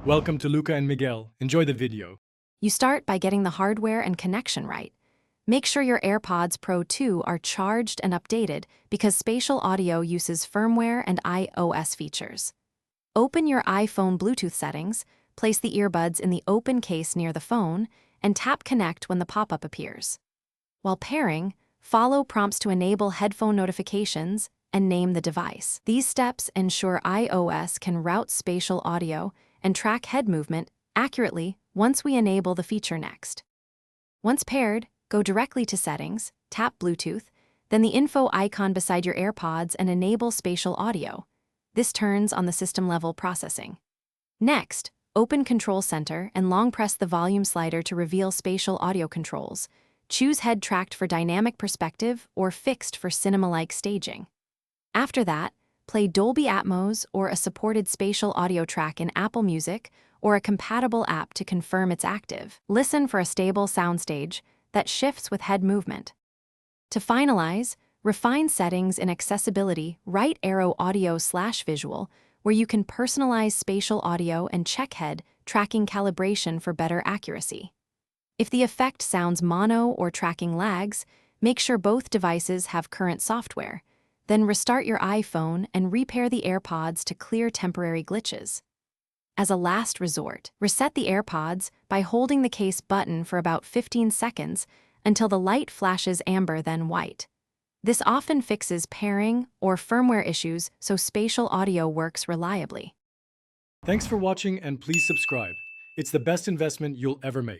Welcome to Luca and Miguel. Enjoy the video. You start by getting the hardware and connection right. Make sure your AirPods Pro 2 are charged and updated because spatial audio uses firmware and iOS features. Open your iPhone Bluetooth settings, place the earbuds in the open case near the phone, and tap Connect when the pop-up appears. While pairing, follow prompts to enable headphone notifications and name the device. These steps ensure iOS can route spatial audio and track head movement accurately once we enable the feature next. Once paired, go directly to Settings, tap Bluetooth, then the info icon beside your AirPods and enable spatial audio. This turns on the system-level processing. Next, open Control Center and long press the volume slider to reveal spatial audio controls. Choose head tracked for dynamic perspective or fixed for cinema-like staging. After that, play Dolby Atmos or a supported spatial audio track in Apple Music or a compatible app to confirm it's active. Listen for a stable soundstage that shifts with head movement. To finalize, refine settings in Accessibility right arrow audio/visual, where you can personalize spatial audio and check head tracking calibration for better accuracy. If the effect sounds mono or tracking lags, make sure both devices have current software. Then restart your iPhone and repair the AirPods to clear temporary glitches. As a last resort, reset the AirPods by holding the case button for about 15 seconds until the light flashes amber then white. This often fixes pairing or firmware issues so spatial audio works reliably. Thanks for watching and please subscribe. It's the best investment you'll ever make.